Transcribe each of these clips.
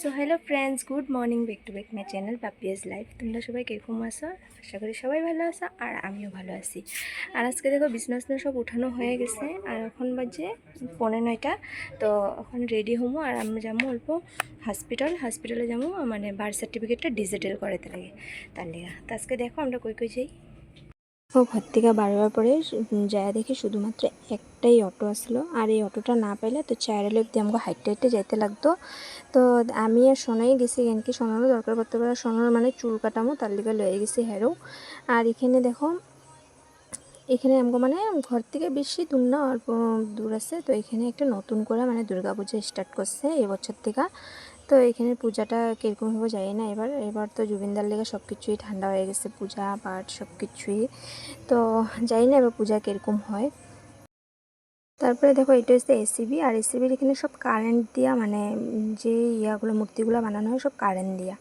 So hello friends, good morning, back to back my channel Papiya's life. তোমরা সবাই কীরকম আছো? আশা করি সবাই ভালো আছো, আর আমিও ভালো আছি। আর আজকে দেখো বিছনা সব উঠানো হয়ে গেছে, আর এখন বাজে 9:45। তো এখন রেডি হবো আর আমি যাবো অল্প হসপিটালে যাবো, মানে বার্থ সার্টিফিকেটটা ডিজিটাল করাতে লাগে তার লিগা। তো আজকে দেখো আমরা কই যাই। ও ঘর থেকে বারবার পরে যায় দেখি শুধুমাত্র একটাই অটো আসলো, আর এই অটোটা না পাইলে তো চায়ের অব্দি আমাকে হাইটে যাইতে লাগতো। তো আমি আর সোনাই গেছি, কি সোনারও দরকার করতে পারে, সোনার মানে চুল কাটামো তার লিগে লয়ে গেছি হেরো। আর এখানে দেখো, এখানে আমাকে মানে ঘর থেকে বেশি দূর না, অল্প দূর আছে। তো এখানে একটা নতুন করে মানে দুর্গা পূজা স্টার্ট করছে এবছর থেকে। তো এখানে পূজাটা কীরকম হবে জানি না। এবার তো জুবিনদার লেগে সব কিছুই ঠান্ডা হয়ে গেছে, পূজা পাঠ সব কিছুই। তো জানি না এবার পূজা কীরকম হয়। তারপরে দেখো এটা হচ্ছে এসিবি, আর এসিবির এখানে সব কারেন্ট দিয়া, মানে যে ইয়াগুলো মূর্তিগুলো বানানো হয় সব কারেন্ট দিয়া,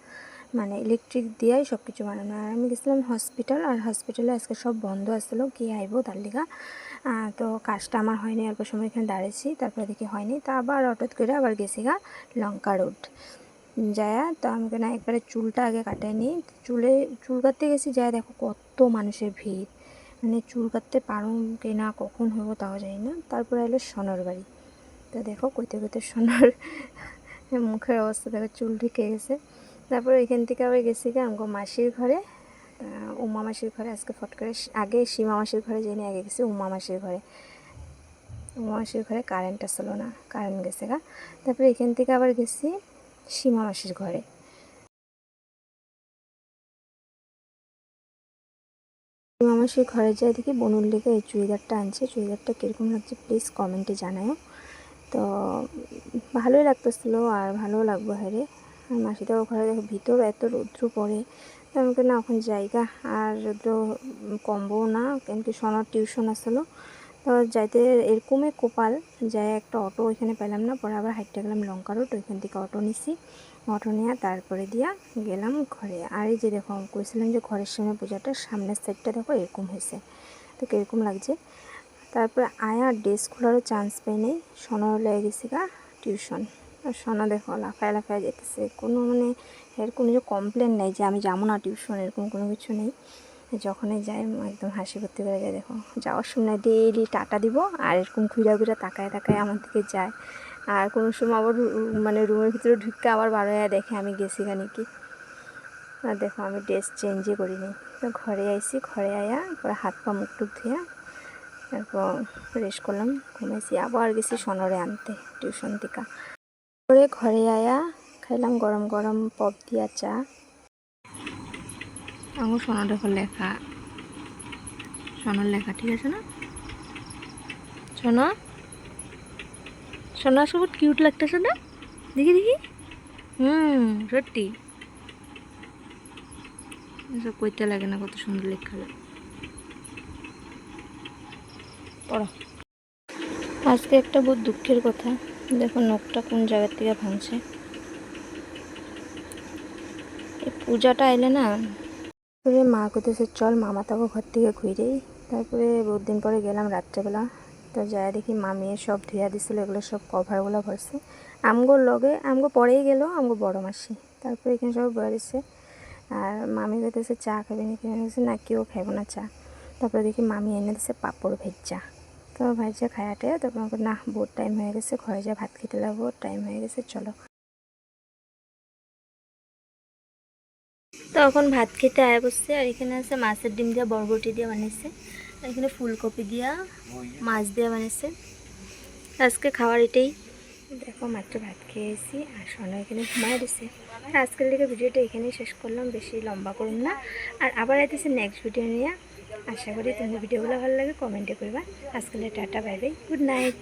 মানে ইলেকট্রিক দিয়াই সব কিছু বানানো হয়। আমি গেছিলাম হসপিটাল, আর হসপিটালে আজকে সব বন্ধ আসলো, কি আইব তার লিগা। তো কাজটা আমার হয়নি, অল্প সময় এখানে দাঁড়িয়েছি, তারপরে দেখি হয়নি। তা আবার অটোত করে আবার গেছি গা লঙ্কা রোড যায়া। তো আমাকে না একবারে চুলটা আগে কাটাই নি, চুল কাটতে গেছি, যায় দেখো কত মানুষের ভিড়, মানে চুল কাটতে পারো কি না, কখন হবো তাও জানি না। তারপরে এলো সোনার বাড়ি। তো দেখো কইতে সোনার মুখের অবস্থা দেখো, চুল ঢুকে গেছে। তারপরে এখান থেকে আবার গেছি গা আমাকে মাসির ঘরে, উমা মাসির ঘরে। আজকে ফট করে আগে সীমা মাসির ঘরে জেনে আগে গেছি উমা মাসির ঘরে কারেন্ট আসলো না, কারেন্ট গেছে গা। তারপরে এখান থেকে আবার গেছি সীমা মাসির ঘরে। আমার সেই ঘরে যাই দেখি বনুর লেগে এই চুড়িদারটা আনছে। চুড়িদারটা কীরকম লাগছে প্লিজ কমেন্টে জানাও। তো ভালোই লাগতেছিলো, আর ভালোও লাগবো হ্যাঁ। আর মাসিটাও ঘরে দেখো ভিতর এত রৌদ্র পড়ে, তো আমাকে না এখন জায়গা আর রৌদ্র কমবো না, কেন কি সোনার টিউশন আসলো। তো যাইতে এরকমই কোপাল যাই, একটা অটো ওইখানে পেলাম না, পরে আবার হাইটে গেলাম লঙ্কা রোড, ওইখান থেকে অটো নিছি। অটো নিয়ে তারপরে দিয়া গেলাম ঘরে। আর এই যে দেখো কইছিলাম যে ঘরের সামনে পূজাটা, সামনের সাইডটা দেখো এরকম হয়েছে, তো কীরকম লাগছে। তারপরে আয়া ড্রেস খোলারও চান্স পাই নেই, সোনারও লেগে গেছি গা টিউশন। আর সোনা দেখো লাফায় যেতেছে, কোনো মানে এর কোনো যে কমপ্লেন নেই যে আমি যাবো না টিউশন, এরকম কোনো কিছু নেই। যখনই যাই একদম হাসি করতে করে যায়। দেখো যাওয়ার সময় ডেইলি টাটা দিব, আর এরকম ঘুরা তাকায় আমার দিকে যায়। আর কোনো সময় আবার মানে রুমের ভিতরে ঢুকে আবার বার হয়ে দেখে আমি গেছি খানি কি। আর দেখো আমি ড্রেস চেঞ্জই করিনি। তো ঘরে আইছি, ঘরে আয়া পরে হাত পা মুখ টুক ধুয়া তারপর রেস্ট করলাম, ঘুমাইছি। আবার গেছি সোনরে আনতে টিউশন থেকে। পরে ঘরে আয়া খাইলাম গরম গরম পপ দিয়া চা। আমার সোনার দেখো লেখা, সোনার লেখা ঠিক আছে না? সোনা সব কিউট লাগতেছে না? দেখি সত্যি এসব কইতে লাগে না, কত সুন্দর লেখা পড়ো। আজকে একটা বহুত দুঃখের কথা, দেখো নখটা কোন জায়গা থেকে ভাঙছে। এই পূজাটা আইলে না, তারপরে মা কইতেছে চল মামা তাকে ঘর থেকে ঘুরেই। তারপরে বহুত দিন পরে গেলাম রাত্রেবেলা। তো যায় দেখি মামিয়ে সব ধুয়া দিছিল, এগুলো সব কভারগুলো ভরছে। আমগোর লগে আমগো পরেই গেল আমগো বড় মাসি। তারপরে এখানে সব বেরিয়েছে, আর মামি কইতেছে চা খাবে নাকি, না কেউ খাইব না চা। তারপরে দেখি মামি এনে দিছে পাঁপড় ভেজা। তো ভাইজা খায়াটে তারপর না বহুত টাইম হয়ে গেছে, ঘরে যা ভাত খেতে লাগবো, টাইম হয়ে গেছে চলো। তো এখন ভাত খেতে আয়া বসছে, আর এখানে আছে মাছের ডিম দিয়ে বরবটি দিয়ে বানিয়েছে, আর এখানে ফুলকপি দিয়া মাছ দিয়ে বানিয়েছে। আজকে খাবার এটাই। দেখো মাত্র ভাত খেয়েছি, আর সোনা এখানে ঘুমাই দিছে। আজকের দিকে ভিডিওটা এখানেই শেষ করলাম, বেশি লম্বা করুন না। আর আবার আইতেছে নেক্সট ভিডিও নিয়ে। আশা করি তোমার ভিডিওগুলো ভালো লাগে, কমেন্টে করবা। আজকে tata, bye bye, good night.